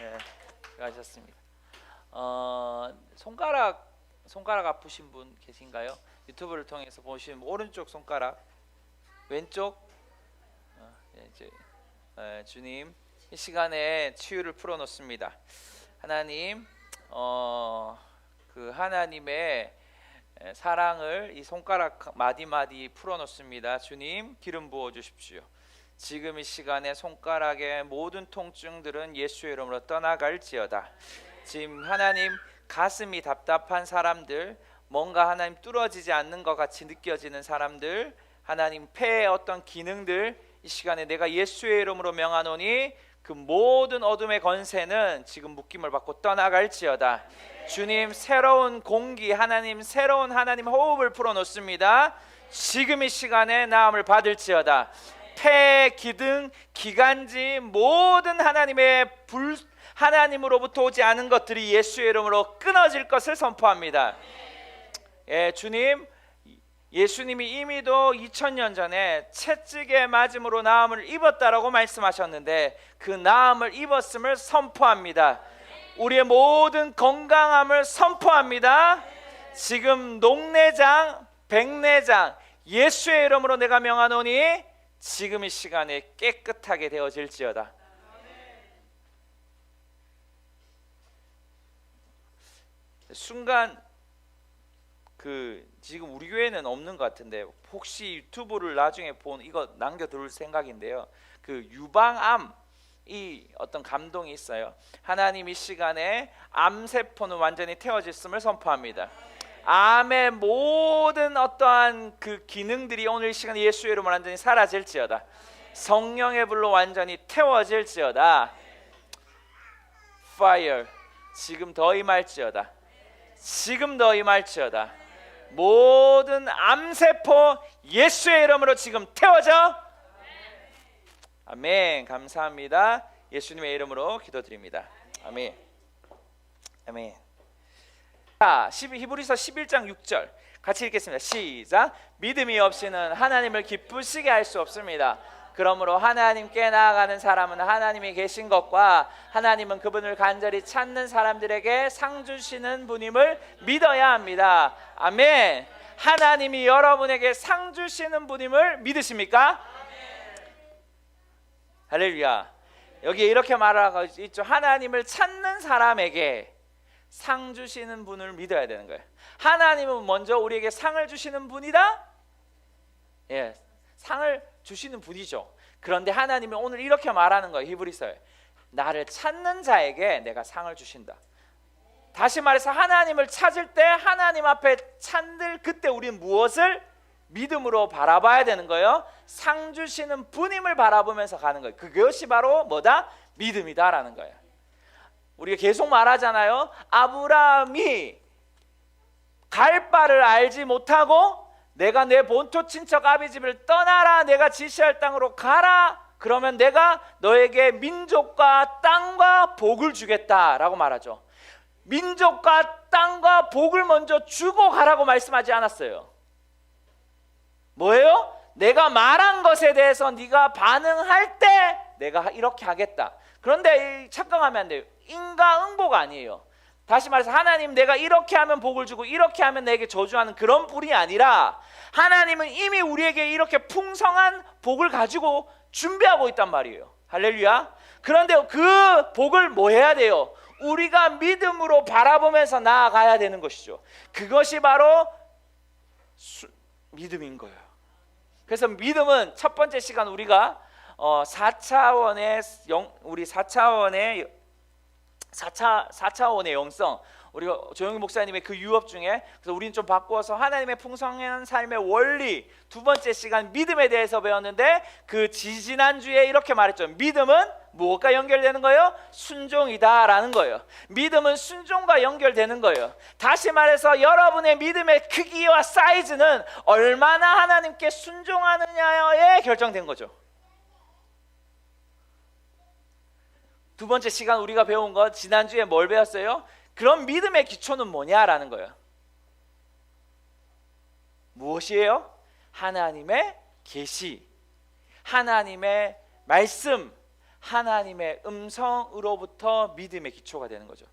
네, 수고하셨습니다. 손가락 아프신 분 계신가요? 유튜브를 통해서 보시면 오른쪽 손가락, 왼쪽. 이제 주님 이 시간에 치유를 풀어놓습니다. 하나님, 그 하나님의 사랑을 이 손가락 마디마디 풀어놓습니다. 주님 기름 부어 주십시오. 지금 이 시간에 손가락의 모든 통증들은 예수의 이름으로 떠나갈지어다. 지금 하나님 가슴이 답답한 사람들, 뭔가 하나님 뚫어지지 않는 것 같이 느껴지는 사람들, 하나님 폐의 어떤 기능들, 이 시간에 내가 예수의 이름으로 명하노니 그 모든 어둠의 권세는 지금 묶임을 받고 떠나갈지어다. 주님 새로운 공기, 하나님 새로운 하나님 호흡을 풀어놓습니다. 지금 이 시간에 나음을 받을지어다. 폐, 기등, 기관지 모든 하나님의 하나님으로부터 오지 않은 것들이 예수의 이름으로 끊어질 것을 선포합니다. 주님, 예수님이 이미도 2000년 전에 채찍에 맞음으로 나음을 입었다라고 말씀하셨는데 그 나음을 입었음을 선포합니다. 우리의 모든 건강함을 선포합니다. 지금 녹내장, 백내장 예수의 이름으로 내가 명하노니 지금 이 시간에 깨끗하게 되어질지어다. 순간 지금 우리 교회는 없는 것 같은데 혹시 유튜브를 나중에 이거 남겨둘 생각인데요. 그 유방암 이 어떤 감동이 있어요. 하나님 이 시간에 암세포는 완전히 태워졌음을 선포합니다. 암의 모든 어떠한 그 기능들이 오늘 이 시간에 예수의 이름으로 완전히 사라질지어다. 성령의 불로 완전히 태워질지어다. Fire 지금 더 임할지어다. 지금 더 임할지어다. 모든 암세포 예수의 이름으로 지금 태워져. 아멘. 감사합니다. 예수님의 이름으로 기도드립니다. 아멘. 아멘. 자, 히브리서 11장 6절 같이 읽겠습니다. 시작. 믿음이 없이는 하나님을 기쁘시게 할 수 없습니다. 그러므로 하나님께 나아가는 사람은 하나님이 계신 것과 하나님은 그분을 간절히 찾는 사람들에게 상 주시는 분임을 믿어야 합니다. 아멘. 하나님이 여러분에게 상 주시는 분임을 믿으십니까? 할렐루야. 여기에 이렇게 말하고 있죠. 하나님을 찾는 사람에게 상 주시는 분을 믿어야 되는 거예요. 하나님은 먼저 우리에게 상을 주시는 분이다. 상을 주시는 분이죠. 그런데 하나님은 오늘 이렇게 말하는 거예요. 히브리서에 나를 찾는 자에게 내가 상을 주신다. 다시 말해서 하나님을 찾을 때 하나님 앞에 찾을 그때 우리는 무엇을 믿음으로 바라봐야 되는 거예요. 상 주시는 분임을 바라보면서 가는 거예요. 그것이 바로 뭐다? 믿음이다라는 거예요. 우리가 계속 말하잖아요. 아브라함이 갈 바를 알지 못하고 내가 내 본토 친척 아비 집을 떠나라, 내가 지시할 땅으로 가라, 그러면 내가 너에게 민족과 땅과 복을 주겠다라고 말하죠. 민족과 땅과 복을 먼저 주고 가라고 말씀하지 않았어요. 뭐예요? 내가 말한 것에 대해서 네가 반응할 때 내가 이렇게 하겠다. 그런데 착각하면 안 돼요. 인과응보가 아니에요. 다시 말해서 하나님 내가 이렇게 하면 복을 주고 이렇게 하면 내게 저주하는 그런 분이 아니라 하나님은 이미 우리에게 이렇게 풍성한 복을 가지고 준비하고 있단 말이에요. 할렐루야. 그런데 그 복을 뭐 해야 돼요? 우리가 믿음으로 바라보면서 나아가야 되는 것이죠. 그것이 바로 믿음인 거예요. 그래서 믿음은 첫 번째 시간 우리가 4차원의 영성, 우리가 조영희 목사님의 그 유업 중에 그래서 우리는 좀 바꾸어서 하나님의 풍성한 삶의 원리, 두 번째 시간 믿음에 대해서 배웠는데 그 지지난주에 이렇게 말했죠. 믿음은 무엇과 연결되는 거예요? 순종이다라는 거예요. 믿음은 순종과 연결되는 거예요. 다시 말해서 여러분의 믿음의 크기와 사이즈는 얼마나 하나님께 순종하느냐에 결정된 거죠. 두 번째 시간 우리가 배운 거 지난주에 뭘 배웠어요? 그런 믿음의 기초는 뭐냐라는 거예요. 무엇이에요? 하나님의 계시, 하나님의 말씀, 하나님의 음성으로부터 믿음의 기초가 되는 거죠.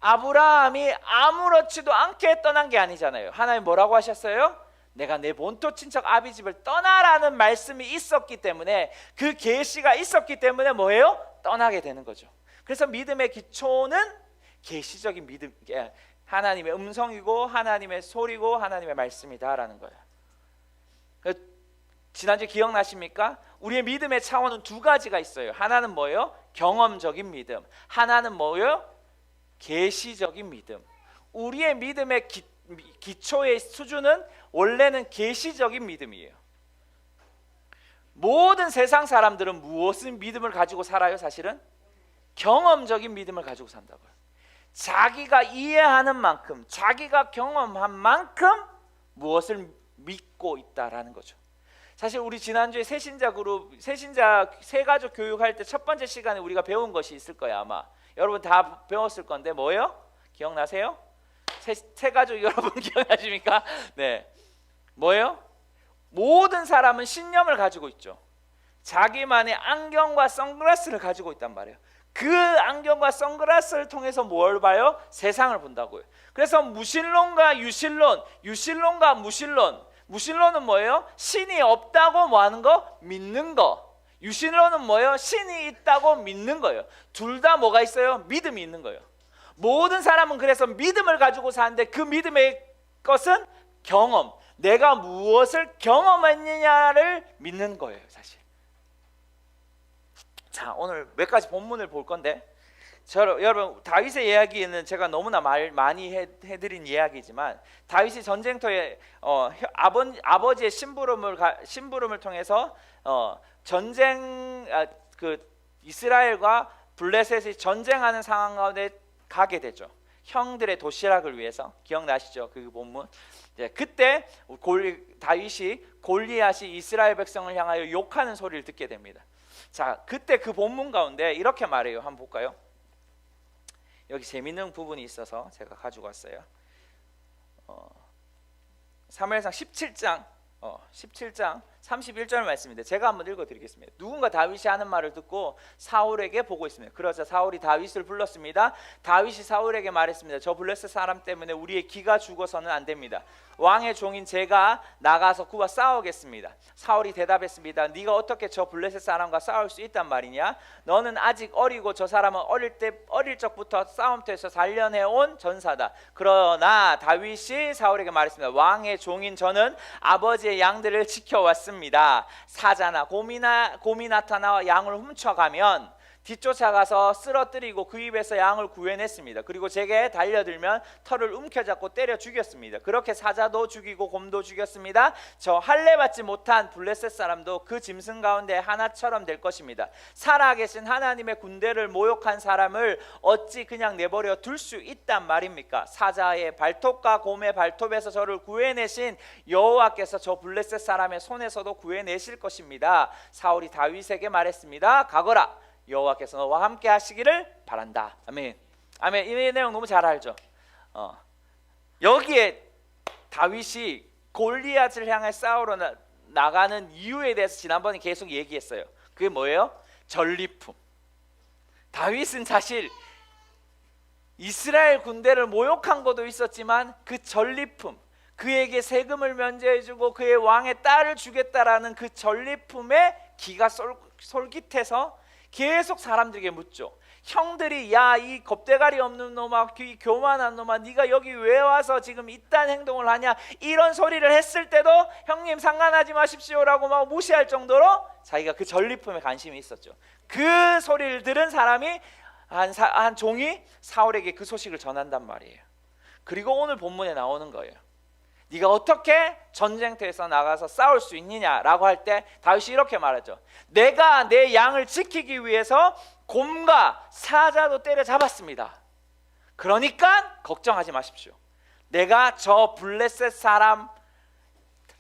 아브라함이 아무렇지도 않게 떠난 게 아니잖아요. 하나님 뭐라고 하셨어요? 내가 내 본토 친척 아비 집을 떠나라는 말씀이 있었기 때문에, 그 계시가 있었기 때문에 뭐예요? 떠나게 되는 거죠. 그래서 믿음의 기초는 계시적인 믿음, 하나님의 음성이고 하나님의 소리고 하나님의 말씀이다라는 거예요. 지난주 기억나십니까? 우리의 믿음의 차원은 두 가지가 있어요. 하나는 뭐예요? 경험적인 믿음. 하나는 뭐예요? 계시적인 믿음. 우리의 믿음의 기초의 수준은 원래는 계시적인 믿음이에요. 모든 세상 사람들은 무엇을 믿음을 가지고 살아요? 사실은 경험적인 믿음을 가지고 산다고요. 자기가 이해하는 만큼, 자기가 경험한 만큼 무엇을 믿고 있다라는 거죠. 사실 우리 지난주에 새신자 그룹, 새신자 새가족 교육할 때 첫 번째 시간에 우리가 배운 것이 있을 거예요. 아마 여러분 다 배웠을 건데 뭐예요? 기억나세요? 새가족 여러분 기억나십니까? 네, 뭐예요? 모든 사람은 신념을 가지고 있죠. 자기만의 안경과 선글라스를 가지고 있단 말이에요. 그 안경과 선글라스를 통해서 뭘 봐요? 세상을 본다고요. 그래서 무신론과 유신론, 유신론과 무신론, 무신론은 뭐예요? 신이 없다고 뭐 하는 거? 믿는 거. 유신론은 뭐예요? 신이 있다고 믿는 거예요. 둘 다 뭐가 있어요? 믿음이 있는 거예요. 모든 사람은 그래서 믿음을 가지고 사는데, 그 믿음의 것은 경험, 내가 무엇을 경험했느냐를 믿는 거예요, 사실. 자, 오늘 몇 가지 본문을 볼 건데, 여러분 다윗의 이야기는 제가 너무나 많이 해드린 이야기지만, 다윗이 전쟁터에 아버지의 심부름을 통해서 이스라엘과 블레셋이 전쟁하는 상황 가운데 가게 되죠. 형들의 도시락을 위해서. 기억나시죠? 그 본문. 그때 다윗이 골리앗이 이스라엘 백성을 향하여 욕하는 소리를 듣게 됩니다. 자, 그때 그 본문 가운데 이렇게 말해요. 한번 볼까요? 여기 재밌는 부분이 있어서 제가 가지고 왔어요. 사무엘상 17장 31절 말씀인데 제가 한번 읽어드리겠습니다. 누군가 다윗이 하는 말을 듣고 사울에게 보고 있습니다. 그러자 사울이 다윗을 불렀습니다. 다윗이 사울에게 말했습니다. 저 블레셋 사람 때문에 우리의 기가 죽어서는 안 됩니다. 왕의 종인 제가 나가서 그와 싸우겠습니다. 사울이 대답했습니다. 네가 어떻게 저 블레셋 사람과 싸울 수 있단 말이냐? 너는 아직 어리고 저 사람은 어릴 적부터 싸움터에서 단련해온 전사다. 그러나 다윗이 사울에게 말했습니다. 왕의 종인 저는 아버지의 양들을 지켜왔습니다. 사자나 곰이 나타나 양을 훔쳐가면 뒤쫓아가서 쓰러뜨리고 그 입에서 양을 구해냈습니다. 그리고 제게 달려들면 털을 움켜잡고 때려 죽였습니다. 그렇게 사자도 죽이고 곰도 죽였습니다. 저 할례받지 못한 블레셋 사람도 그 짐승 가운데 하나처럼 될 것입니다. 살아계신 하나님의 군대를 모욕한 사람을 어찌 그냥 내버려 둘 수 있단 말입니까? 사자의 발톱과 곰의 발톱에서 저를 구해내신 여호와께서 저 블레셋 사람의 손에서도 구해내실 것입니다. 사울이 다윗에게 말했습니다. 가거라. 여호와께서 너와 함께 하시기를 바란다. 아멘. 아멘. 이 내용 너무 잘 알죠? 여기에 다윗이 골리앗을 향해 싸우러 나가는 이유에 대해서 지난번에 계속 얘기했어요. 그게 뭐예요? 전리품. 다윗은 사실 이스라엘 군대를 모욕한 것도 있었지만 그 전리품, 그에게 세금을 면제해주고 그의 왕의 딸을 주겠다라는 그 전리품에 기가 솔깃해서 계속 사람들에게 묻죠. 형들이 야, 이 겁대가리 없는 놈아, 이 교만한 놈아, 네가 여기 왜 와서 지금 이딴 행동을 하냐, 이런 소리를 했을 때도 형님 상관하지 마십시오라고 막 무시할 정도로 자기가 그 전리품에 관심이 있었죠. 그 소리를 들은 사람이 한 종이 사울에게 그 소식을 전한단 말이에요. 그리고 오늘 본문에 나오는 거예요. 네가 어떻게 전쟁터에서 나가서 싸울 수 있느냐라고 할 때 다윗이 이렇게 말하죠. 내가 내 양을 지키기 위해서 곰과 사자도 때려잡았습니다. 그러니까 걱정하지 마십시오. 내가 저 블레셋 사람,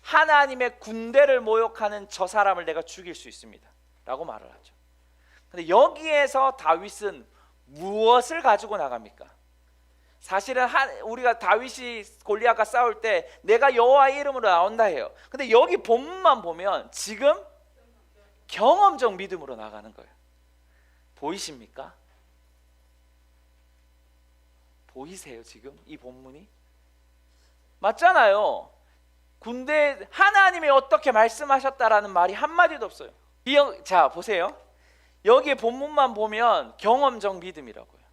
하나님의 군대를 모욕하는 저 사람을 내가 죽일 수 있습니다 라고 말을 하죠. 근데 여기에서 다윗은 무엇을 가지고 나갑니까? 사실은 우리가 다윗이 골리앗과 싸울 때 내가 여호와의 이름으로 나온다 해요. 근데 여기 본문만 보면 지금 경험적 믿음으로 나가는 거예요. 보이십니까? 보이세요 지금 이 본문이? 맞잖아요. 군대 하나님이 어떻게 말씀하셨다라는 말이 한마디도 없어요. 자 보세요. 여기 본문만 보면 경험적 믿음이라고요.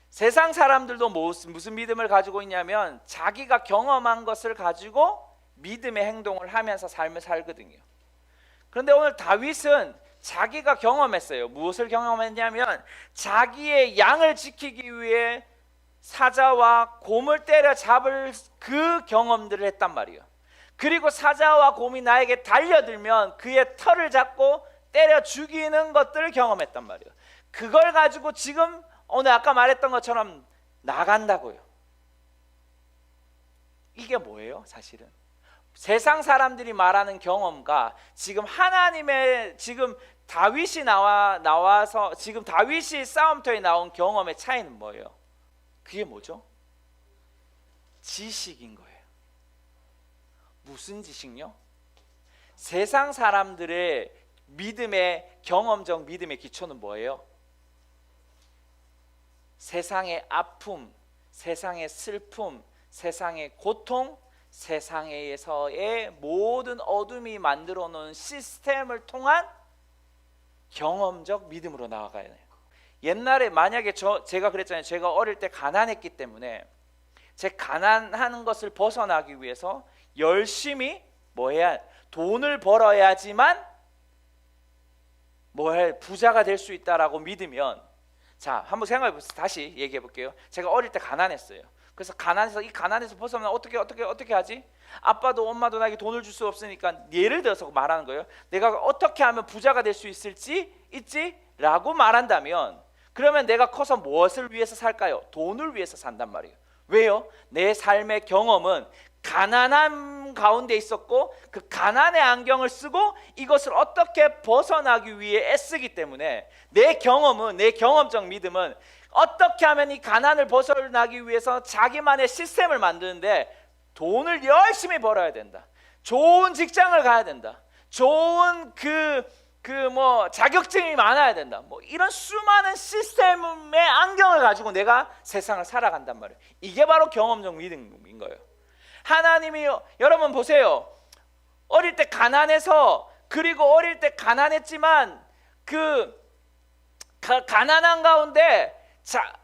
세상 사람들도 무슨 믿음을 가지고 있냐면 자기가 경험한 것을 가지고 믿음의 행동을 하면서 삶을 살거든요. 그런데 오늘 다윗은 자기가 경험했어요. 무엇을 경험했냐면 자기의 양을 지키기 위해 사자와 곰을 때려잡을 그 경험들을 했단 말이에요. 그리고 사자와 곰이 나에게 달려들면 그의 털을 잡고 때려 죽이는 것들을 경험했단 말이에요. 그걸 가지고 지금 오늘 아까 말했던 것처럼 나간다고요. 이게 뭐예요? 사실은 세상 사람들이 말하는 경험과 지금 하나님의 지금 다윗이 나와서 지금 다윗이 싸움터에 나온 경험의 차이는 뭐예요? 그게 뭐죠? 지식인 거예요. 무슨 지식요? 세상 사람들의 믿음의 경험적 믿음의 기초는 뭐예요? 세상의 아픔, 세상의 슬픔, 세상의 고통, 세상에서의 모든 어둠이 만들어 놓은 시스템을 통한 경험적 믿음으로 나아가야 돼요. 옛날에 만약에 제가 그랬잖아요. 제가 어릴 때 가난했기 때문에 제 가난한 것을 벗어나기 위해서 열심히 돈을 벌어야지만 부자가 될 수 있다라고 믿으면, 자 한번 생각해 보세요. 다시 얘기해 볼게요. 제가 어릴 때 가난했어요. 그래서 가난에서 벗어나면 어떻게 하지? 아빠도 엄마도 나에게 돈을 줄 수 없으니까 예를 들어서 말하는 거예요. 내가 어떻게 하면 부자가 될 수 있지라고 말한다면, 그러면 내가 커서 무엇을 위해서 살까요? 돈을 위해서 산단 말이에요. 왜요? 내 삶의 경험은 가난함 가운데 있었고 그 가난의 안경을 쓰고 이것을 어떻게 벗어나기 위해 애쓰기 때문에 내 경험적 믿음은 어떻게 하면 이 가난을 벗어나기 위해서 자기만의 시스템을 만드는데 돈을 열심히 벌어야 된다. 좋은 직장을 가야 된다. 좋은 자격증이 많아야 된다. 이런 수많은 시스템의 안경을 가지고 내가 세상을 살아간단 말이에요. 이게 바로 경험적 믿음인 거예요. 하나님이 여러분 보세요. 어릴 때 가난해서, 그리고 어릴 때 가난했지만 가난한 가운데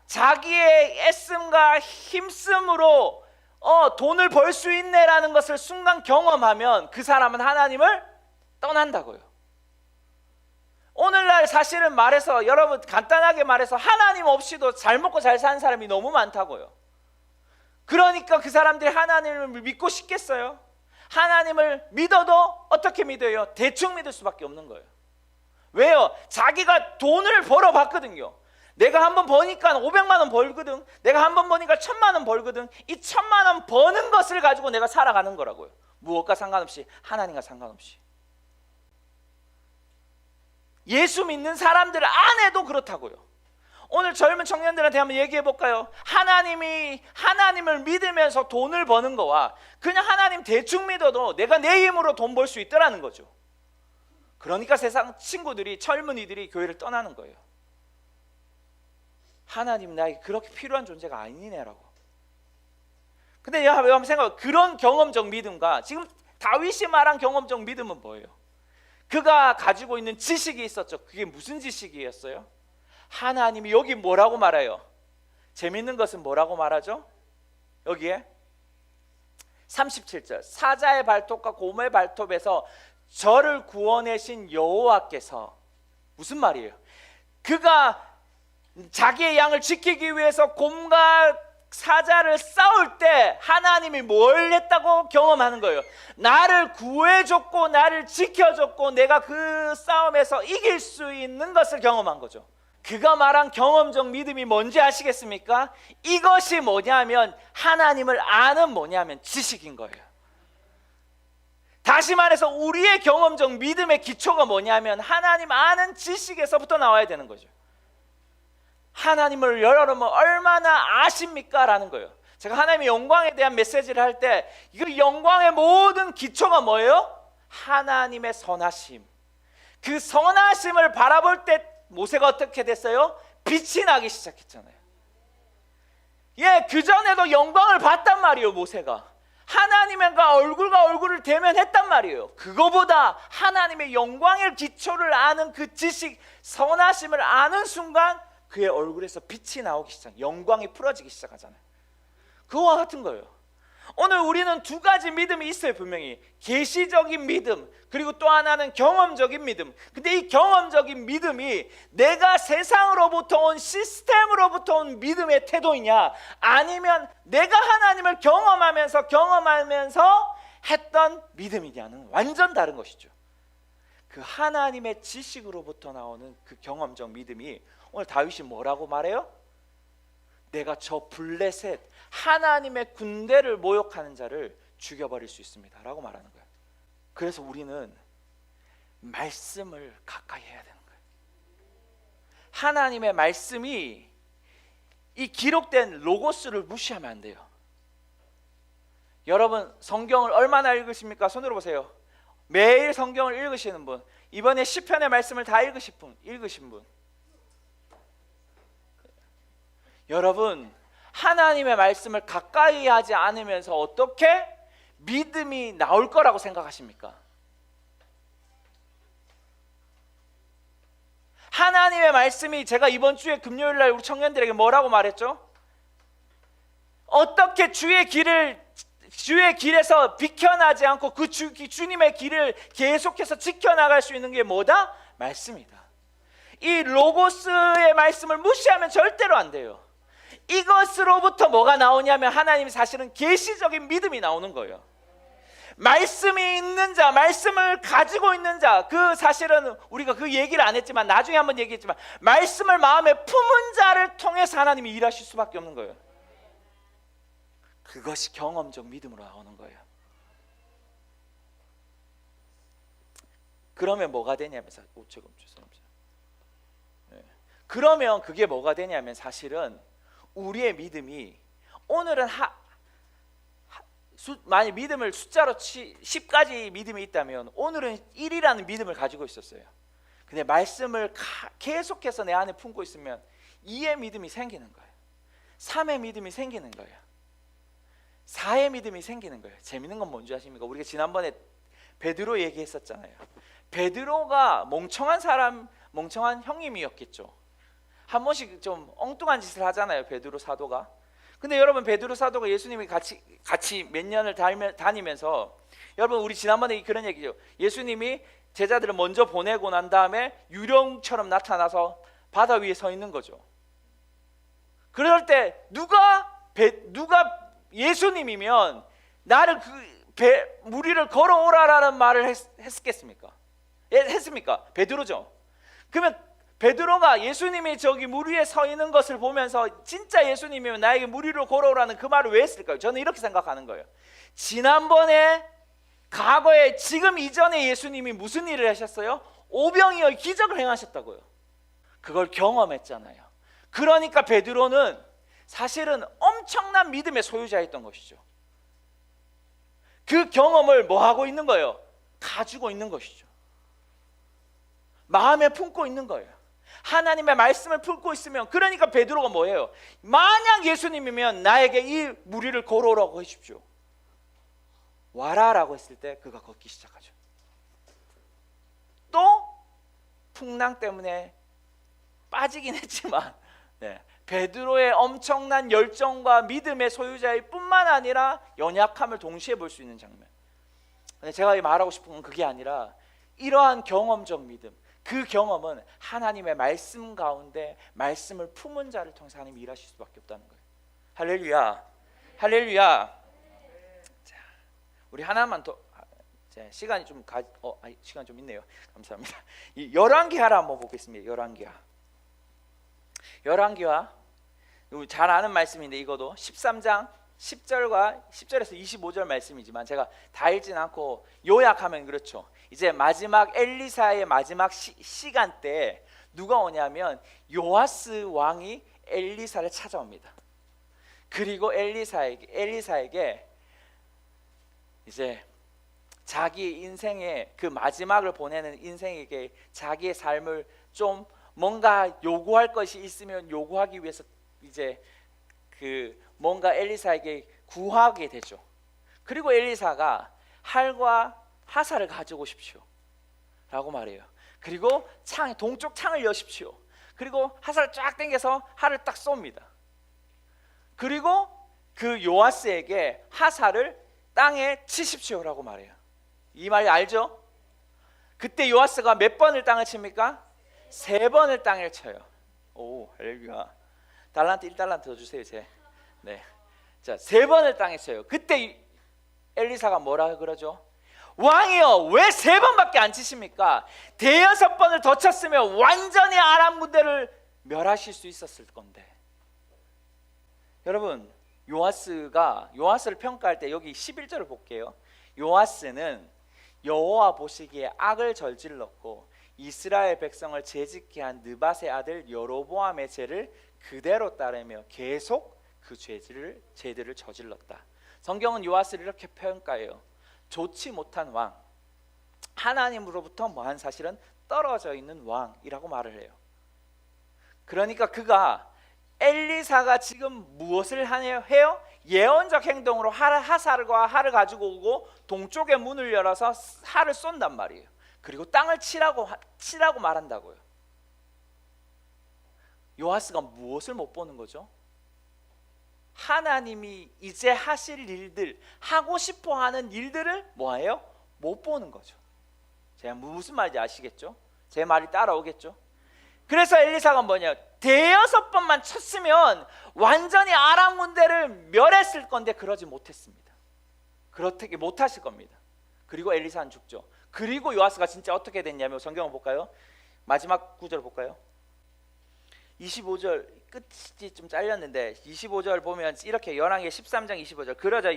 자기의 애씀과 힘씀으로 돈을 벌 수 있네라는 것을 순간 경험하면 그 사람은 하나님을 떠난다고요. 오늘날 사실은 말해서, 여러분 간단하게 말해서 하나님 없이도 잘 먹고 잘 사는 사람이 너무 많다고요. 그러니까 그 사람들이 하나님을 믿고 싶겠어요? 하나님을 믿어도 어떻게 믿어요? 대충 믿을 수밖에 없는 거예요. 왜요? 자기가 돈을 벌어봤거든요. 내가 한번 버니까 500만 원 벌거든. 내가 한번 버니까 1000만 원 벌거든. 이 1000만 원 버는 것을 가지고 내가 살아가는 거라고요. 무엇과 상관없이, 하나님과 상관없이. 예수 믿는 사람들 안에도 그렇다고요. 오늘 젊은 청년들한테 한번 얘기해 볼까요? 하나님을 믿으면서 돈을 버는 거와 그냥 하나님 대충 믿어도 내가 내 힘으로 돈 벌 수 있더라는 거죠. 그러니까 세상 친구들이, 젊은이들이 교회를 떠나는 거예요. 하나님 나에게 그렇게 필요한 존재가 아니네라고. 근데 한번 생각해, 그런 경험적 믿음과 지금 다윗이 말한 경험적 믿음은 뭐예요? 그가 가지고 있는 지식이 있었죠. 그게 무슨 지식이었어요? 하나님이 여기 뭐라고 말해요? 재밌는 것은 뭐라고 말하죠? 여기에 37절, 사자의 발톱과 곰의 발톱에서 저를 구원하신 여호와께서, 무슨 말이에요? 그가 자기의 양을 지키기 위해서 곰과 사자를 싸울 때 하나님이 뭘 했다고 경험하는 거예요. 나를 구해줬고 나를 지켜줬고 내가 그 싸움에서 이길 수 있는 것을 경험한 거죠. 그가 말한 경험적 믿음이 뭔지 아시겠습니까? 이것이 뭐냐면, 하나님을 아는 뭐냐면 지식인 거예요. 다시 말해서 우리의 경험적 믿음의 기초가 뭐냐면 하나님 아는 지식에서부터 나와야 되는 거죠. 하나님을 여러분 얼마나 아십니까? 라는 거예요. 제가 하나님의 영광에 대한 메시지를 할 때 이 영광의 모든 기초가 뭐예요? 하나님의 선하심, 그 선하심을 바라볼 때 모세가 어떻게 됐어요? 빛이 나기 시작했잖아요. 예, 그전에도 영광을 봤단 말이에요. 모세가 하나님과 얼굴과 얼굴을 대면했단 말이에요. 그거보다 하나님의 영광의 기초를 아는 그 지식, 선하심을 아는 순간 그의 얼굴에서 빛이 나오기 시작, 영광이 풀어지기 시작하잖아요. 그거와 같은 거예요. 오늘 우리는 두 가지 믿음이 있어요. 분명히 계시적인 믿음, 그리고 또 하나는 경험적인 믿음. 근데 이 경험적인 믿음이 내가 세상으로부터 온, 시스템으로부터 온 믿음의 태도이냐, 아니면 내가 하나님을 경험하면서 했던 믿음이냐는 완전 다른 것이죠. 그 하나님의 지식으로부터 나오는 그 경험적 믿음이, 오늘 다윗이 뭐라고 말해요? 내가 저 블레셋 하나님의 군대를 모욕하는 자를 죽여버릴 수 있습니다 라고 말하는 거예요. 그래서 우리는 말씀을 가까이 해야 되는 거예요. 하나님의 말씀이, 이 기록된 로고스를 무시하면 안 돼요. 여러분 성경을 얼마나 읽으십니까? 손으로 보세요. 매일 성경을 읽으시는 분, 이번에 시편의 말씀을 다 읽으신 분. 여러분 하나님의 말씀을 가까이 하지 않으면서 어떻게 믿음이 나올 거라고 생각하십니까? 하나님의 말씀이, 제가 이번 주에 금요일 날 우리 청년들에게 뭐라고 말했죠? 어떻게 주의 길에서 비켜나지 않고 그 주님의 길을 계속해서 지켜나갈 수 있는 게 뭐다? 말씀이다. 이 로고스의 말씀을 무시하면 절대로 안 돼요. 이것으로부터 뭐가 나오냐면 하나님이 사실은 계시적인 믿음이 나오는 거예요. 말씀이 있는 자, 말씀을 가지고 있는 자, 그 사실은 우리가 그 얘기를 안 했지만 나중에 한번 얘기했지만 말씀을 마음에 품은 자를 통해서 하나님이 일하실 수밖에 없는 거예요. 그것이 경험적 믿음으로 나오는 거예요. 그러면 뭐가 되냐면서, 그러면 그게 뭐가 되냐면 사실은 우리의 믿음이, 오늘은 만약 믿음을 숫자로 10가지 믿음이 있다면 오늘은 1이라는 믿음을 가지고 있었어요. 근데 말씀을 계속해서 내 안에 품고 있으면 2의 믿음이 생기는 거예요. 3의 믿음이 생기는 거예요. 4의 믿음이 생기는 거예요. 재밌는 건 뭔지 아십니까? 우리가 지난번에 베드로 얘기했었잖아요. 베드로가 멍청한 형님이었겠죠. 한 번씩 좀 엉뚱한 짓을 하잖아요, 베드로 사도가. 근데 여러분 베드로 사도가 예수님이 같이 몇 년을 다니면서, 여러분 우리 지난번에 그런 얘기죠. 예수님이 제자들을 먼저 보내고 난 다음에 유령처럼 나타나서 바다 위에 서 있는 거죠. 그럴 때 누가 예수님이면 나를 물 위를 걸어오라라는 말을 했겠습니까? 했습니까? 베드로죠. 그러면 베드로가 예수님이 저기 물 위에 서 있는 것을 보면서 진짜 예수님이면 나에게 물 위로 걸어오라는 그 말을 왜 했을까요? 저는 이렇게 생각하는 거예요. 지난번에, 과거에, 지금 이전에 예수님이 무슨 일을 하셨어요? 오병이어의 기적을 행하셨다고요. 그걸 경험했잖아요. 그러니까 베드로는 사실은 엄청난 믿음의 소유자였던 것이죠. 그 경험을 뭐 하고 있는 거예요? 가지고 있는 것이죠. 마음에 품고 있는 거예요. 하나님의 말씀을 품고 있으면, 그러니까 베드로가 뭐예요? 만약 예수님이면 나에게 이 물 위를 걸어오라고 하십시오. 와라라고 했을 때 그가 걷기 시작하죠. 또 풍랑 때문에 빠지긴 했지만 베드로의 엄청난 열정과 믿음의 소유자일 뿐만 아니라 연약함을 동시에 볼 수 있는 장면. 근데 제가 말하고 싶은 건 그게 아니라, 이러한 경험적 믿음, 그 경험은 하나님의 말씀 가운데 말씀을 품은 자를 통해서 하나님이 일하실 수밖에 없다는 거예요. 할렐루야, 할렐루야. 자, 우리 하나만 더, 시간이 좀 시간 좀 있네요. 감사합니다. 이 열왕기하를 한번 보겠습니다. 열왕기하 잘 아는 말씀인데, 이것도 13장 10절에서 25절 말씀이지만 제가 다 읽진 않고 요약하면 그렇죠. 이제 마지막 엘리사의 마지막 시간 때 누가 오냐면 요아스 왕이 엘리사를 찾아옵니다. 그리고 엘리사에게 이제 자기 인생의 그 마지막을 보내는 인생에게 자기의 삶을 좀 뭔가 요구할 것이 있으면 요구하기 위해서 이제 그 뭔가 엘리사에게 구하게 되죠. 그리고 엘리사가 할과 하사를 가지고 오십시오 라고 말해요. 그리고 동쪽 창을 여십시오. 그리고 하사를 쫙 당겨서 할을 딱 쏩니다. 그리고 그 요아스에게 하사를 땅에 치십시오 라고 말해요. 이 말 알죠? 그때 요아스가 몇 번을 땅을 칩니까? 3번을 땅을 쳐요. 오, 할렐루야. 달란트 1달란트 더 주세요. 네. 자, 3번을 땅에 쳐요. 그때 엘리사가 뭐라 그러죠? 왕이여, 왜 3번밖에 안 치십니까? 5번을 더 쳤으면 완전히 아람 군대를 멸하실 수 있었을 건데. 여러분, 요아스를 평가할 때 여기 11절을 볼게요. 요아스는 여호와 보시기에 악을 저질렀고 이스라엘 백성을 죄짓게 한 느밧의 아들 여로보암의 죄를 그대로 따르며 계속 그 죄들을 저질렀다. 성경은 요아스를 이렇게 평가해요. 좋지 못한 왕, 하나님으로부터 뭐한 사실은 떨어져 있는 왕이라고 말을 해요. 그러니까 그가 엘리사가 지금 무엇을 해요? 예언적 행동으로 하사과 할을 가지고 오고 동쪽의 문을 열어서 할을 쏜단 말이에요. 그리고 땅을 치라고 말한다고요. 요아스가 무엇을 못 보는 거죠? 하나님이 이제 하실 일들, 하고 싶어하는 일들을 뭐예요? 못 보는 거죠. 제가 무슨 말인지 아시겠죠? 제 말이 따라오겠죠? 그래서 엘리사가 뭐냐, 5번만 쳤으면 완전히 아람 군대를 멸했을 건데 그러지 못했습니다. 그렇게 못하실 겁니다. 그리고 엘리사는 죽죠. 그리고 요아스가 진짜 어떻게 됐냐면 성경을 볼까요? 마지막 구절 볼까요? 25절 끝이 좀 잘렸는데 25절 보면 이렇게 열왕기 13장 25절 그러자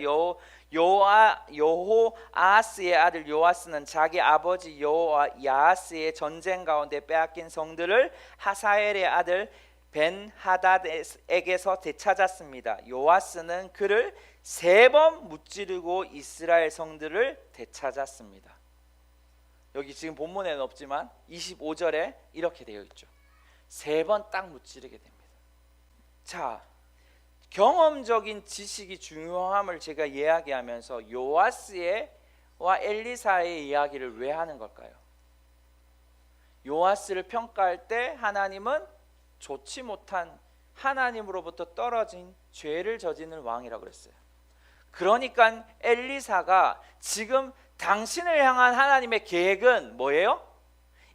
여호아하스의 아들 요아스는 자기 아버지 여호야하스의 전쟁 가운데 빼앗긴 성들을 하사엘의 아들 벤하닷에게서 되찾았습니다. 요아스는 그를 3번 무찌르고 이스라엘 성들을 되찾았습니다. 여기 지금 본문에는 없지만 25절에 이렇게 되어 있죠. 3번 딱 무찌르게 됩니다. 자, 경험적인 지식이 중요함을 제가 이야기하면서 요아스와 엘리사의 이야기를 왜 하는 걸까요? 요아스를 평가할 때 하나님은 좋지 못한 하나님으로부터 떨어진 죄를 저지른 왕이라고 그랬어요. 그러니까 엘리사가 지금 당신을 향한 하나님의 계획은 뭐예요?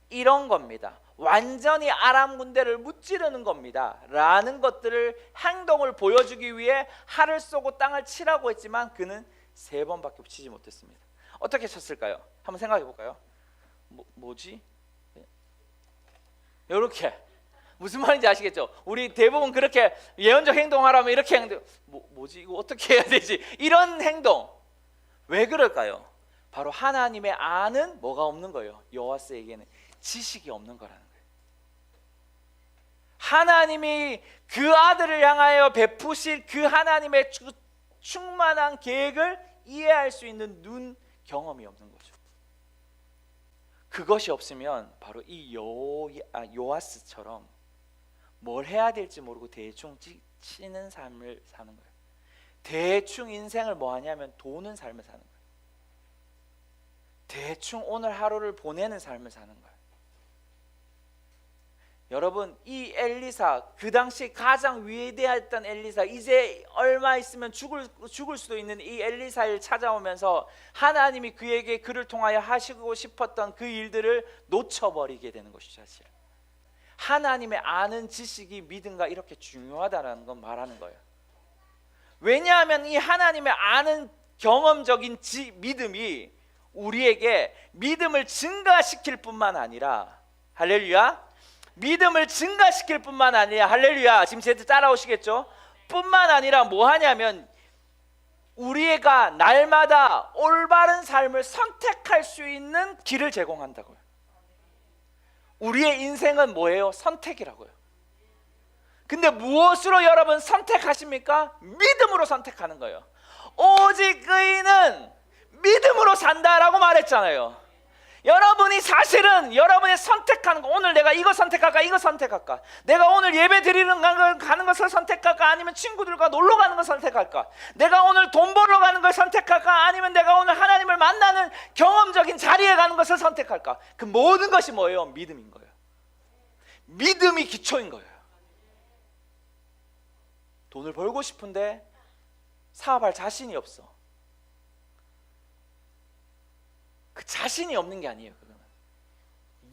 이런 겁니다. 완전히 아람 군대를 무찌르는 겁니다 라는 것들을 행동을 보여주기 위해 활을 쏘고 땅을 치라고 했지만 그는 3번밖에 치지 못했습니다. 어떻게 쳤을까요? 한번 생각해 볼까요? 뭐지? 이렇게. 무슨 말인지 아시겠죠? 우리 대부분 그렇게 예언적 행동하라면 이렇게 행동, 뭐지 이거 어떻게 해야 되지? 이런 행동. 왜 그럴까요? 바로 하나님의 아는 뭐가 없는 거예요. 요아스에게는 지식이 없는 거라는 거예요. 하나님이 그 아들을 향하여 베푸실 그 하나님의 충만한 계획을 이해할 수 있는 눈 경험이 없는 거죠. 그것이 없으면 바로 이 요아스처럼 뭘 해야 될지 모르고 대충 치는 삶을 사는 거예요. 대충 인생을 뭐 하냐면 도는 삶을 사는 거예요. 대충 오늘 하루를 보내는 삶을 사는 거예요. 여러분, 이 엘리사, 그 당시 가장 위대했던 엘리사, 이제 얼마 있으면 죽을 수도 있는 이 엘리사를 찾아오면서 하나님이 그에게 그를 통하여 하시고 싶었던 그 일들을 놓쳐버리게 되는 것이죠. 사실 하나님의 아는 지식이 믿음과 이렇게 중요하다는 건 말하는 거예요. 왜냐하면 이 하나님의 아는 경험적인 믿음이 우리에게 믿음을 증가시킬 뿐만 아니라, 할렐루야, 믿음을 증가시킬 뿐만 아니라, 할렐루야, 지금 제 따라오시겠죠? 뿐만 아니라 뭐 하냐면 우리가 날마다 올바른 삶을 선택할 수 있는 길을 제공한다고요. 우리의 인생은 뭐예요? 선택이라고요. 근데 무엇으로 여러분 선택하십니까? 믿음으로 선택하는 거예요. 오직 의인은 믿음으로 산다라고 말했잖아요. 여러분이 사실은 여러분의 선택하는 거, 오늘 내가 이거 선택할까 이거 선택할까, 내가 오늘 예배 드리는 가는 것을 선택할까 아니면 친구들과 놀러 가는 걸 선택할까, 내가 오늘 돈 벌러 가는 걸 선택할까 아니면 내가 오늘 하나님을 만나는 경험적인 자리에 가는 것을 선택할까, 그 모든 것이 뭐예요? 믿음인 거예요. 믿음이 기초인 거예요. 돈을 벌고 싶은데 사업할 자신이 없어. 그 자신이 없는 게 아니에요. 그거는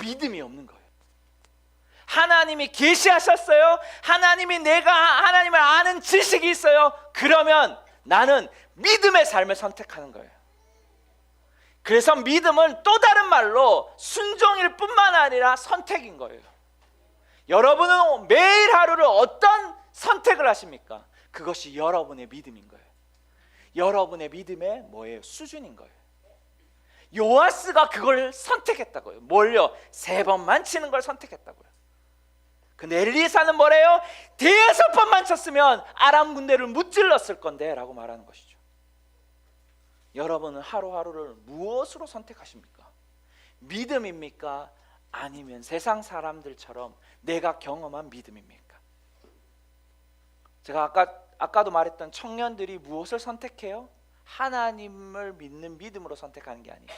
믿음이 없는 거예요. 하나님이 계시하셨어요. 하나님이 내가 하나님을 아는 지식이 있어요. 그러면 나는 믿음의 삶을 선택하는 거예요. 그래서 믿음은 또 다른 말로 순종일 뿐만 아니라 선택인 거예요. 여러분은 매일 하루를 어떤 선택을 하십니까? 그것이 여러분의 믿음인 거예요. 여러분의 믿음의 뭐예요? 수준인 거예요. 요아스가 그걸 선택했다고요. 뭘요? 3번만 치는 걸 선택했다고요. 근데 엘리사는 뭐래요? 5번만 쳤으면 아람 군대를 무찔렀을 건데 라고 말하는 것이죠. 여러분은 하루하루를 무엇으로 선택하십니까? 믿음입니까? 아니면 세상 사람들처럼 내가 경험한 믿음입니까? 제가 아까도 말했던 청년들이 무엇을 선택해요? 하나님을 믿는 믿음으로 선택하는 게 아니에요.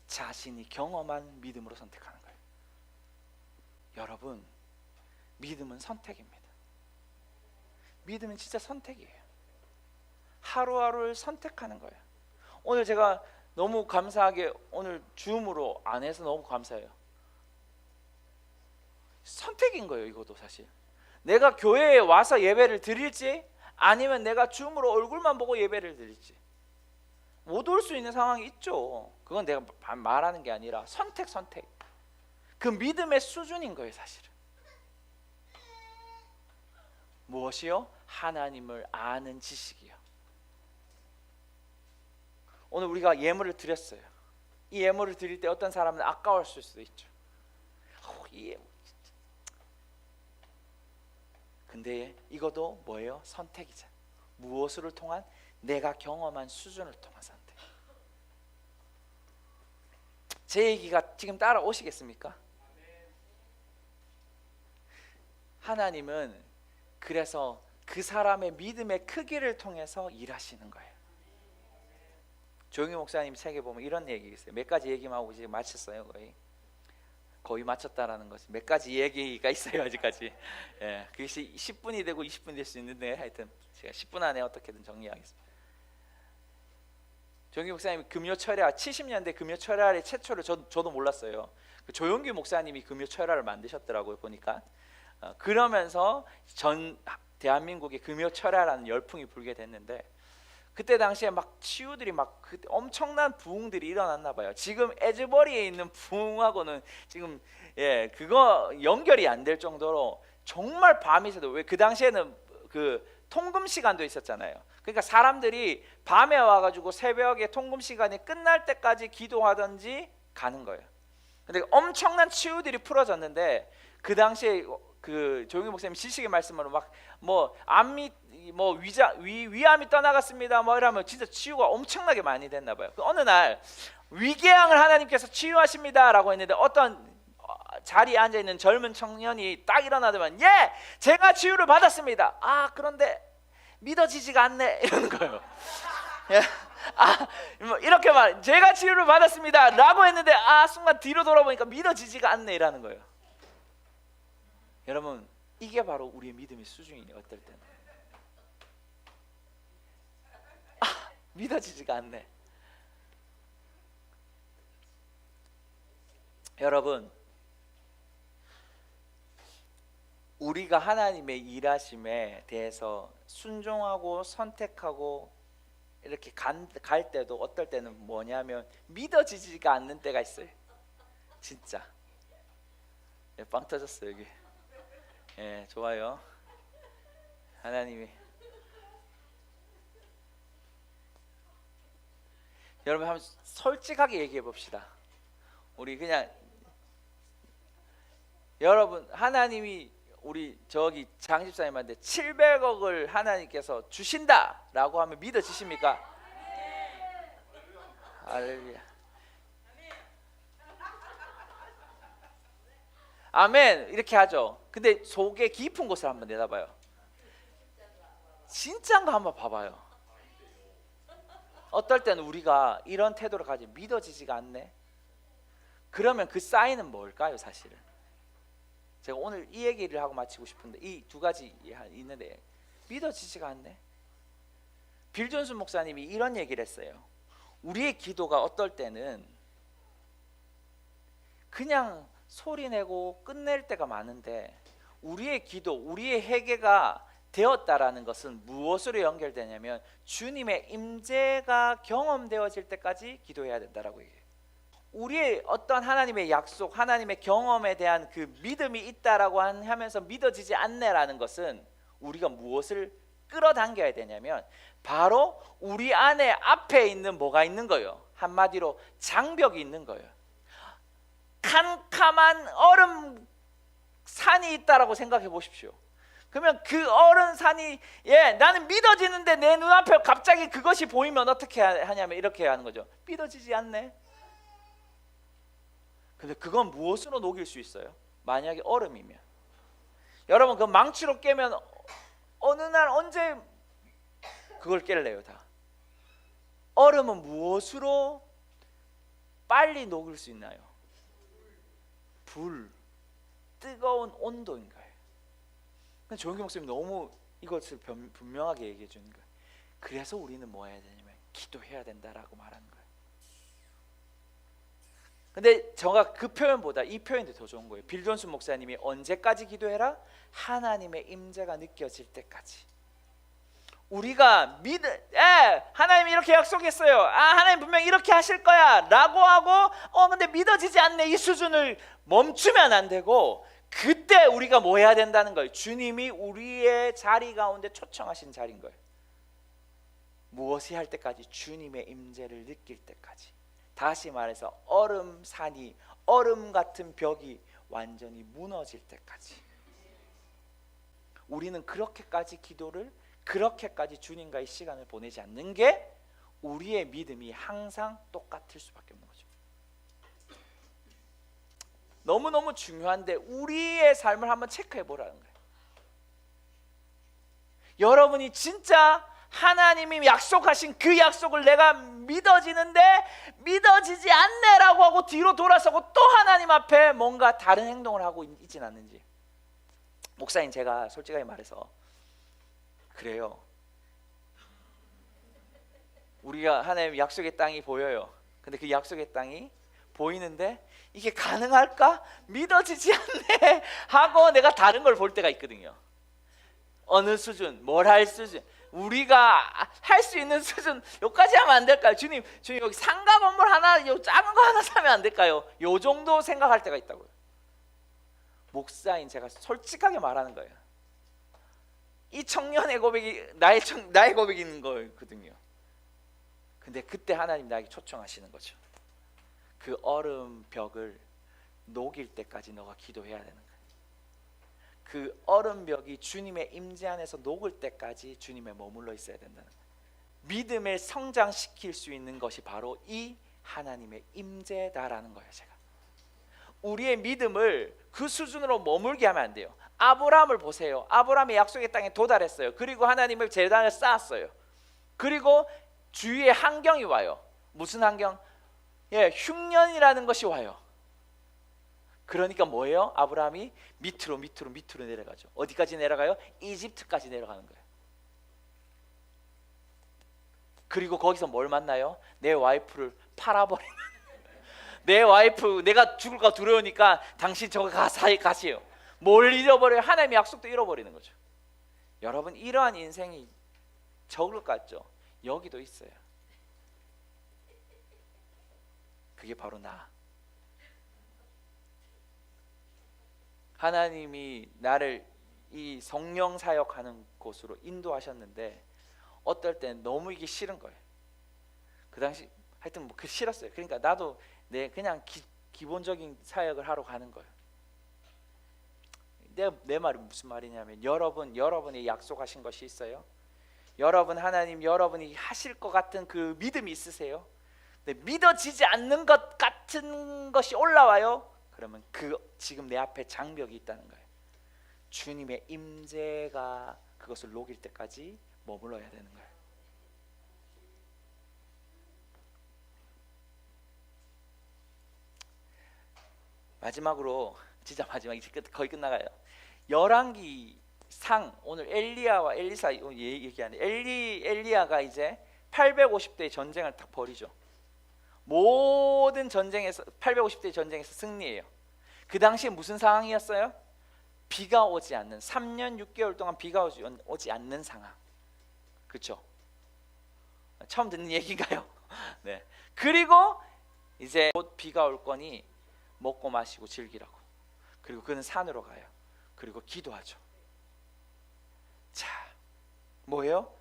자신이 경험한 믿음으로 선택하는 거예요. 여러분, 믿음은 선택입니다. 믿음은 진짜 선택이에요. 하루하루를 선택하는 거예요. 오늘 제가 너무 감사하게 오늘 줌으로 안 해서 너무 감사해요. 선택인 거예요. 이것도 사실 내가 교회에 와서 예배를 드릴지 아니면 내가 줌으로 얼굴만 보고 예배를 드릴지 못 올 수 있는 상황이 있죠. 그건 내가 말하는 게 아니라 선택. 그 믿음의 수준인 거예요. 사실은 무엇이요? 하나님을 아는 지식이요. 오늘 우리가 예물을 드렸어요. 이 예물을 드릴 때 어떤 사람은 아까울 수도 있죠. 이 예물 진짜. 근데 이것도 뭐예요? 선택이죠. 무엇을 통한? 내가 경험한 수준을 통한 선택. 제 얘기가 지금 따라오시겠습니까? 하나님은 그래서 그 사람의 믿음의 크기를 통해서 일하시는 거예요. 조용히 목사님 책에 보면 이런 얘기 있어요. 몇 가지 얘기만 하고 이제 마쳤어요. 거의 마쳤다라는 것이 몇 가지 얘기가 있어요. 아직까지. 예, 그것이 10분이 되고 20분이 될 수 있는데 하여튼 제가 10분 안에 어떻게든 정리하겠습니다. 조용기 목사님이 금요철야 70년대 금요철야의 최초를 저도 몰랐어요. 조용기 목사님이 금요철야를 만드셨더라고요. 보니까 그러면서 전 대한민국에 금요철야라는 열풍이 불게 됐는데 그때 당시에 막 치유들이 막 엄청난 부흥들이 일어났나 봐요. 지금 에즈버리에 있는 부흥하고는 지금 그거 연결이 안 될 정도로 정말 밤이 새도 왜 그 당시에는 그 통금 시간도 있었잖아요. 그러니까 사람들이 밤에 와가지고 새벽에 통금 시간이 끝날 때까지 기도하든지 가는 거예요. 근데 엄청난 치유들이 풀어졌는데 그 당시에 그 조용희 목사님 지식의 말씀으로 막 뭐 암이 뭐 위암이 떠나갔습니다 뭐 이러면 진짜 치유가 엄청나게 많이 됐나 봐요. 어느 날 위궤양을 하나님께서 치유하십니다라고 했는데 어떤 자리에 앉아 있는 젊은 청년이 딱 일어나더만 제가 치유를 받았습니다. 그런데 믿어지지가 않네 이러는 거예요. 뭐 이렇게 말 제가 치유를 받았습니다라고 했는데 순간 뒤로 돌아보니까 믿어지지가 않네 이라는 거예요. 여러분 이게 바로 우리의 믿음의 수준이에요. 어떨 때는 믿어지지가 않네. 여러분 우리가 하나님의 일하심에 대해서 순종하고 선택하고 이렇게 갈 때도 어떨 때는 뭐냐면 믿어지지가 않는 때가 있어요. 진짜 빵 터졌어요 여기. 좋아요. 하나님이 여러분 한번 솔직하게 얘기해 봅시다. 우리 그냥 여러분 하나님이 우리 저기 장집사님한테 700억을 하나님께서 주신다라고 하면 믿어지십니까? 할렐루야. 아멘. 이렇게 하죠. 근데 속에 깊은 곳을 한번 내다봐요. 진짜인가 한번 봐봐요. 어떨 때는 우리가 이런 태도를 가지고 믿어지지가 않네. 그러면 그 사인은 뭘까요? 사실은 제가 오늘 이 얘기를 하고 마치고 싶은데 이 두 가지 있는데 믿어지지가 않네. 빌 존슨 목사님이 이런 얘기를 했어요. 우리의 기도가 어떨 때는 그냥 소리내고 끝낼 때가 많은데 우리의 기도, 우리의 회개가 되었다라는 것은 무엇으로 연결되냐면 주님의 임재가 경험되어질 때까지 기도해야 된다라고 얘기해요. 우리의 어떤 하나님의 약속, 하나님의 경험에 대한 그 믿음이 있다라고 하면서 믿어지지 않네라는 것은 우리가 무엇을 끌어당겨야 되냐면 바로 우리 안에 앞에 있는 뭐가 있는 거예요. 한마디로 장벽이 있는 거예요. 캄캄한 얼음 산이 있다라고 생각해 보십시오. 그러면 그 얼음 산이 나는 믿어지는데 내 눈앞에 갑자기 그것이 보이면 어떻게 하냐면 이렇게 하는 거죠. 믿어지지 않네. 근데 그건 무엇으로 녹일 수 있어요? 만약에 얼음이면 여러분 그 망치로 깨면 어느 날 언제 그걸 깰래요 다. 얼음은 무엇으로 빨리 녹일 수 있나요? 불, 뜨거운 온도인 거예요. 근데 조영기 목사님이 너무 이것을 분명하게 얘기해 주는 거예요. 그래서 우리는 뭐 해야 되냐면 기도해야 된다라고 말하는 거예요. 근데 제가 그 표현보다 이 표현이 더 좋은 거예요. 빌 존슨 목사님이 언제까지 기도해라? 하나님의 임재가 느껴질 때까지. 우리가 하나님이 이렇게 약속했어요. 하나님 분명히 이렇게 하실 거야 라고 하고 근데 믿어지지 않네. 이 수준을 멈추면 안 되고 그때 우리가 뭐 해야 된다는 거예요. 주님이 우리의 자리 가운데 초청하신 자리인 거예요. 무엇이 할 때까지? 주님의 임재를 느낄 때까지. 다시 말해서 얼음산이, 얼음 같은 벽이 완전히 무너질 때까지. 우리는 그렇게까지 기도를, 그렇게까지 주님과의 시간을 보내지 않는 게 우리의 믿음이 항상 똑같을 수밖에 없는 거죠. 너무너무 중요한데 우리의 삶을 한번 체크해 보라는 거예요. 여러분이 진짜 하나님이 약속하신 그 약속을 내가 믿어지는데 믿어지지 않네라고 하고 뒤로 돌아서고 또 하나님 앞에 뭔가 다른 행동을 하고 있진 않는지. 목사님, 제가 솔직하게 말해서 그래요. 우리가 하나님 약속의 땅이 보여요. 근데 그 약속의 땅이 보이는데 이게 가능할까? 믿어지지 않네 하고 내가 다른 걸 볼 때가 있거든요. 어느 수준, 뭘 할 수준, 우리가 할 수 있는 수준 여기까지 하면 안 될까요? 주님 여기 상가 건물 하나, 요 작은 거 하나 사면 안 될까요? 요 정도 생각할 때가 있다고요. 목사인 제가 솔직하게 말하는 거예요. 이 청년의 고백이 나의 고백이 있는 거거든요. 근데 그때 하나님 나에게 초청하시는 거죠. 그 얼음 벽을 녹일 때까지 너가 기도해야 되는 거예요. 그 얼음 벽이 주님의 임재 안에서 녹을 때까지 주님의 머물러 있어야 된다는 거예요. 믿음을 성장시킬 수 있는 것이 바로 이 하나님의 임재다라는 거예요. 제가 우리의 믿음을 그 수준으로 머물게 하면 안 돼요. 아브라함을 보세요. 아브라함이 약속의 땅에 도달했어요. 그리고 하나님의 제단을 쌓았어요. 그리고 주위에 환경이 와요. 무슨 환경? 흉년이라는 것이 와요. 그러니까 뭐예요? 아브라함이 밑으로 내려가죠. 어디까지 내려가요? 이집트까지 내려가는 거예요. 그리고 거기서 뭘 만나요? 내 와이프를 팔아버리는 내 와이프, 내가 죽을까 두려우니까 당신 저거 가세요. 뭘 잃어버려요? 하나님의 약속도 잃어버리는 거죠. 여러분, 이러한 인생이 적을 것 같죠? 여기도 있어요. 그게 바로 나. 하나님이 나를 이 성령 사역하는 곳으로 인도하셨는데 어떨 땐 너무 이게 싫은 거예요. 그 당시 하여튼 그 싫었어요. 그러니까 나도 그냥 기본적인 사역을 하러 가는 거예요. 내 말이 무슨 말이냐면 여러분이 약속하신 것이 있어요. 여러분이 하실 것 같은 그 믿음이 있으세요. 믿어지지 않는 것 같은 것이 올라와요. 그러면 지금 내 앞에 장벽이 있다는 거예요. 주님의 임재가 그것을 녹일 때까지 머물러야 되는 거예요. 마지막으로, 진짜 마지막, 이제 거의 끝나가요. 열왕기상, 오늘 엘리야와 엘리사 얘기하는데, 엘리야가 이제 850대의 전쟁을 딱 벌이죠. 모든 전쟁에서 850대 전쟁에서 승리해요. 그 당시에 무슨 상황이었어요? 비가 오지 않는, 3년 6개월 동안 비가 오지 않는 상황. 그렇죠? 처음 듣는 얘기인가요? 네. 그리고 이제 곧 비가 올 거니 먹고 마시고 즐기라고. 그리고 그는 산으로 가요. 그리고 기도하죠. 자, 뭐예요?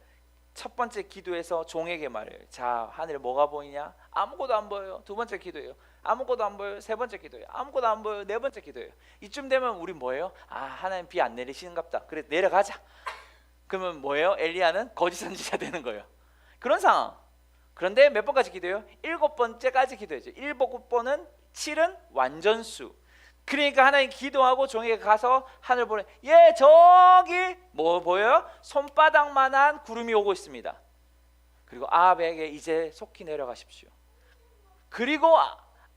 첫 번째 기도에서 종에게 말해요. 자, 하늘에 뭐가 보이냐? 아무것도 안 보여요. 두 번째 기도예요. 아무것도 안 보여요. 세 번째 기도예요. 아무것도 안 보여요. 네 번째 기도예요. 이쯤 되면 우리 뭐예요? 아, 하나님 비 안 내리시는갑다. 그래, 내려가자. 그러면 뭐예요? 엘리야는 거짓 선지자 되는 거예요. 그런 상황. 그런데 몇 번까지 기도해요? 7번째까지 기도했죠. 7번은 7은 완전수. 그러니까 하나님 기도하고 종에게 가서 하늘 보내. 예, 저기 뭐 보여요? 손바닥만한 구름이 오고 있습니다. 그리고 아합에게 이제 속히 내려가십시오. 그리고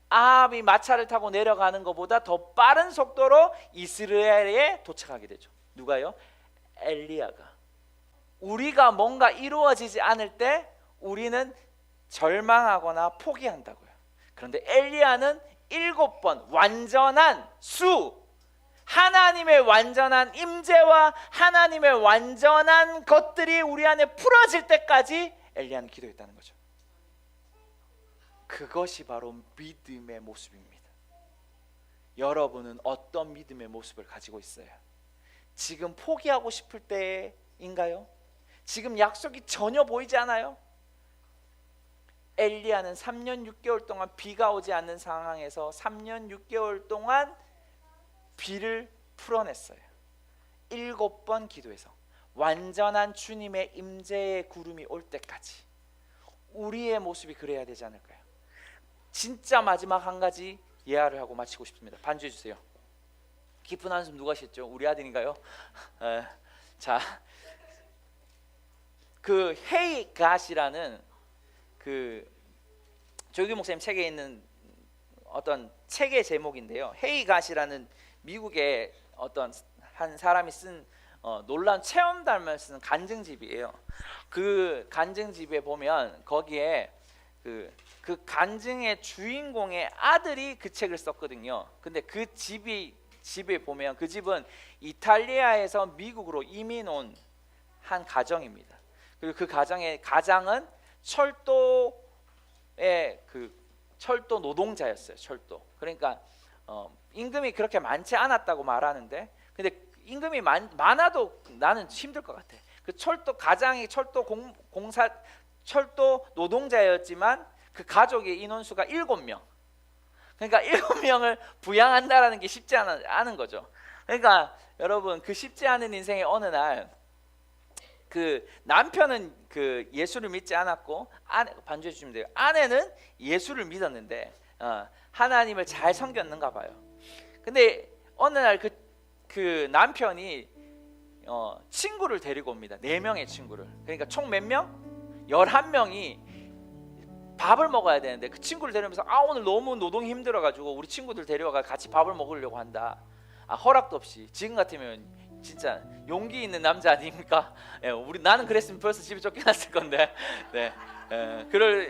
아합이 마차를 타고 내려가는 것보다 더 빠른 속도로 이스라엘에 도착하게 되죠. 누가요? 엘리야가. 우리가 뭔가 이루어지지 않을 때 우리는 절망하거나 포기한다고요. 그런데 엘리야는 7번 완전한 수, 하나님의 완전한 임재와 하나님의 완전한 것들이 우리 안에 풀어질 때까지 엘리야는 기도했다는 거죠. 그것이 바로 믿음의 모습입니다. 여러분은 어떤 믿음의 모습을 가지고 있어요? 지금 포기하고 싶을 때인가요? 지금 약속이 전혀 보이지 않아요? 엘리야는 3년 6개월 동안 비가 오지 않는 상황에서 3년 6개월 동안 비를 풀어냈어요. 7번 기도해서 완전한 주님의 임재의 구름이 올 때까지. 우리의 모습이 그래야 되지 않을까요? 진짜 마지막 한 가지 예화를 하고 마치고 싶습니다. 반주해 주세요. 깊은 한숨 누가 쉬었죠? 우리 아들인가요? 자, 그 헤이 갓이라는 그 조규 목사님 책에 있는 어떤 책의 제목인데요. 헤이 갓이라는 미국의 어떤 한 사람이 쓴 놀라운 체험담을 쓰는 간증집이에요. 그 간증집에 보면 거기에 그 간증의 주인공의 아들이 그 책을 썼거든요. 근데 그 집에 보면 그 집은 이탈리아에서 미국으로 이민 온 한 가정입니다. 그리고 그 가장은 철도 노동자였어요. 철도. 그러니까 임금이 그렇게 많지 않았다고 말하는데, 근데 임금이 많아도 나는 힘들 것 같아. 그 가장이 철도 노동자였지만 그 가족의 인원수가 7명. 그러니까 7명을 부양한다라는 게 쉽지 않은 거죠. 그러니까 여러분, 그 쉽지 않은 인생의 어느 날 그 남편은 그 예수를 믿지 않았고, 반주해 주시면 돼요. 아내는 예수를 믿었는데 하나님을 잘 섬겼는가 봐요. 근데 어느 날 그 남편이 친구를 데리고 옵니다. 4명의 친구를. 그러니까 총 몇 명? 11명이 밥을 먹어야 되는데 그 친구를 데리면서 오늘 너무 노동이 힘들어가지고 우리 친구들 데려와가 같이 밥을 먹으려고 한다. 허락도 없이. 지금 같으면 진짜 용기 있는 남자 아닙니까? 나는 그랬으면 벌써 집에 쫓겨났을 건데. 네. 그럴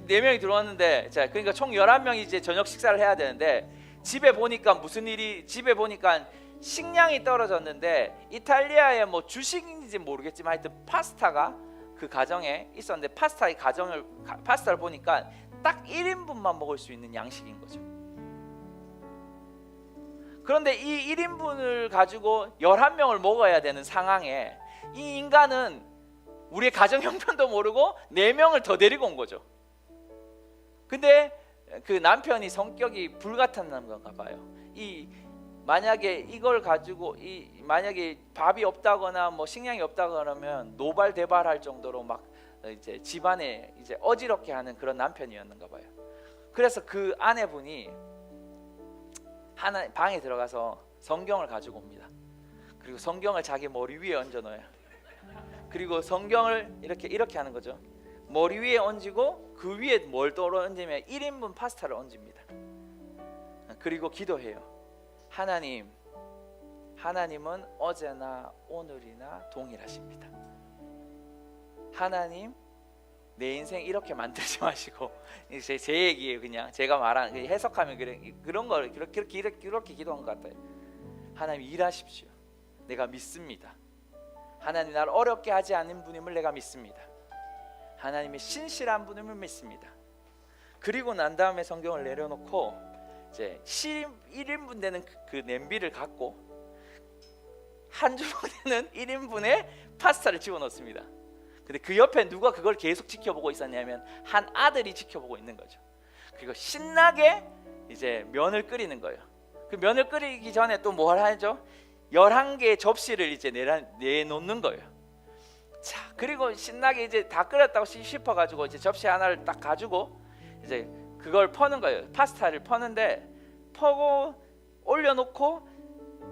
4명이 들어왔는데, 자, 그러니까 총 11명이 이제 저녁 식사를 해야 되는데, 집에 보니까 식량이 떨어졌는데, 이탈리아의 뭐 주식인지 모르겠지만 하여튼 파스타가 그 가정에 있었는데, 파스타를 보니까 딱 1인분만 먹을 수 있는 양식인 거죠. 그런데 이 1인분을 가지고 11명을 먹어야 되는 상황에 이 인간은 우리의 가정 형편도 모르고 4명을 더 데리고 온 거죠. 근데 그 남편이 성격이 불같은 남자인가 봐요. 만약에 이걸 가지고 만약에 밥이 없다거나 뭐 식량이 없다거나 하면 노발대발할 정도로 막 이제 집안에 이제 어지럽게 하는 그런 남편이었는가 봐요. 그래서 그 아내분이 하나 방에 들어가서 성경을 가지고 옵니다. 그리고 성경을 자기 머리 위에 얹어 놓아요. 그리고 성경을 이렇게 하는 거죠. 머리 위에 얹고 그 위에 뭘 또 얹으면 1인분 파스타를 얹습니다. 그리고 기도해요. 하나님은 어제나 오늘이나 동일하십니다. 하나님, 내 인생 이렇게 만들지 마시고, 제 얘기예요. 그냥 제가 말하는 해석하면 그런 걸 그렇게 기도한 것 같아요. 하나님 일하십시오. 내가 믿습니다. 하나님 나를 어렵게 하지 않는 분임을 내가 믿습니다. 하나님이 신실한 분임을 믿습니다. 그리고 난 다음에 성경을 내려놓고 이제 1인분 되는 그 냄비를 갖고 한 주먹 되는 1인분의 파스타를 집어넣습니다. 근데 그 옆에 누가 그걸 계속 지켜보고 있었냐면 한 아들이 지켜보고 있는 거죠. 그리고 신나게 이제 면을 끓이는 거예요. 그 면을 끓이기 전에 또 뭘 하죠? 11개의 접시를 이제 내놓는 거예요. 자, 그리고 신나게 이제 다 끓였다고 싶어가지고 이제 접시 하나를 딱 가지고 이제 그걸 퍼는 거예요. 파스타를 퍼는데 퍼고 올려놓고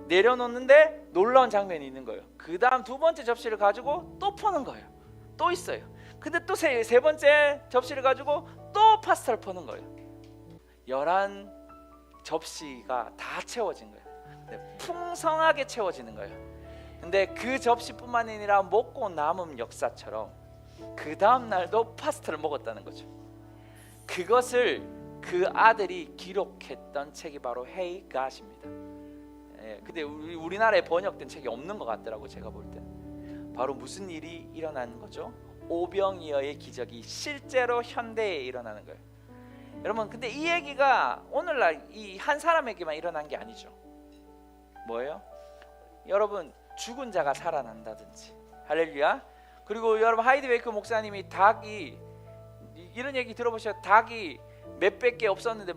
내려놓는데 놀라운 장면이 있는 거예요. 그 다음 두 번째 접시를 가지고 또 퍼는 거예요. 또 있어요. 근데 또 세 번째 접시를 가지고 또 파스타를 퍼는 거예요. 11 접시가 다 채워진 거예요. 풍성하게 채워지는 거예요. 근데 그 접시뿐만 아니라 먹고 남은 역사처럼 그 다음 날도 파스타를 먹었다는 거죠. 그것을 그 아들이 기록했던 책이 바로 Hey God입니다. 근데 우리나라에 번역된 책이 없는 것 같더라고요. 제가 볼 때. 바로 무슨 일이 일어나는 거죠? 오병이어의 기적이 실제로 현대에 일어나는 거예요. 여러분, 근데 이 얘기가 오늘날 이 한 사람에게만 일어난 게 아니죠. 뭐예요? 여러분, 죽은 자가 살아난다든지, 할렐루야. 그리고 여러분, 하이드 웨이크 목사님이 닭이 이런 얘기 들어보셨어요? 닭이 몇백 개 없었는데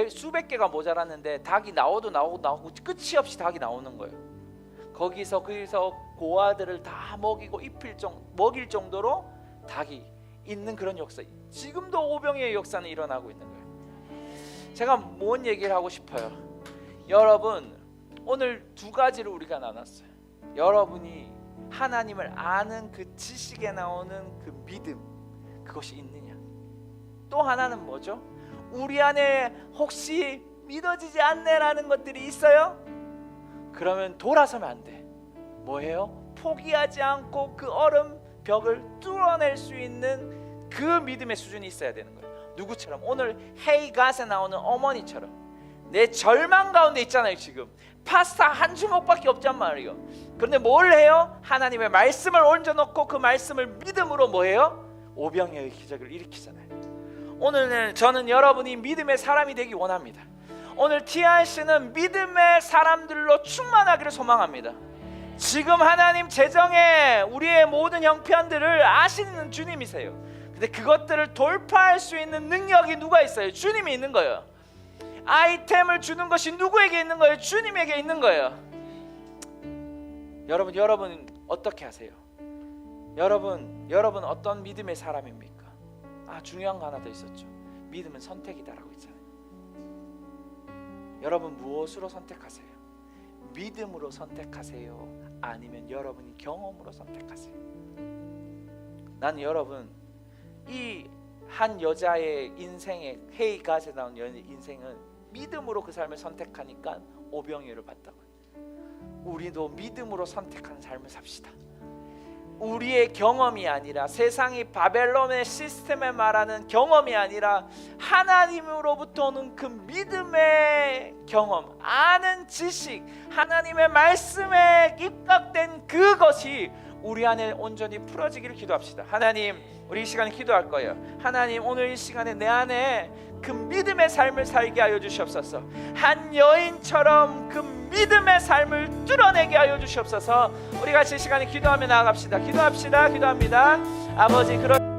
수백 개가 모자랐는데 닭이 나오고 끝이 없이 닭이 나오는 거예요. 거기서 고아들을 다 먹일 정도로 닭이 있는 그런 역사. 지금도 오병이의 역사는 일어나고 있는 거예요. 제가 뭔 얘기를 하고 싶어요? 여러분, 오늘 두 가지를 우리가 나눴어요. 여러분이 하나님을 아는 그 지식에 나오는 그 믿음, 그것이 있느냐? 또 하나는 뭐죠? 우리 안에 혹시 믿어지지 않네라는 것들이 있어요? 그러면 돌아서면 안 돼. 뭐예요? 포기하지 않고 그 얼음 벽을 뚫어낼 수 있는 그 믿음의 수준이 있어야 되는 거예요. 누구처럼? 오늘 Hey God에 나오는 어머니처럼. 내 절망 가운데 있잖아요. 지금 파스타 한 주먹밖에 없단 말이에요. 그런데 뭘 해요? 하나님의 말씀을 얹어놓고 그 말씀을 믿음으로 뭐해요? 오병이어의 기적을 일으키잖아요. 오늘 저는 여러분이 믿음의 사람이 되기 원합니다. 오늘 TRC는 믿음의 사람들로 충만하기를 소망합니다. 지금 하나님 재정에 우리의 모든 형편들을 아시는 주님이세요. 근데 그것들을 돌파할 수 있는 능력이 누가 있어요? 주님이 있는 거예요. 아이템을 주는 것이 누구에게 있는 거예요? 주님에게 있는 거예요. 여러분 어떻게 하세요? 여러분 어떤 믿음의 사람입니까? 중요한 거 하나 더 있었죠. 믿음은 선택이다라고 있잖아요. 여러분 무엇으로 선택하세요? 믿음으로 선택하세요? 아니면 여러분이 경험으로 선택하세요? 난 여러분, 이 한 여자의 인생에 Hey God에 나온 인생은 믿음으로 그 삶을 선택하니까 오병이어를 봤다고요. 우리도 믿음으로 선택하는 삶을 삽시다. 우리의 경험이 아니라 세상이 바벨론의 시스템에 말하는 경험이 아니라 하나님으로부터 오는 그 믿음의 경험, 아는 지식, 하나님의 말씀에 입각된 그것이 우리 안에 온전히 풀어지기를 기도합시다. 하나님, 우리 이 시간에 기도할 거예요. 하나님, 오늘 이 시간에 내 안에 그 믿음의 삶을 살게 하여 주시옵소서. 한 여인처럼 그 믿음의 삶을 뚫어내게 하여 주시옵소서. 우리 같이 이 시간에 기도하며 나아갑시다. 기도합니다. 아버지, 그런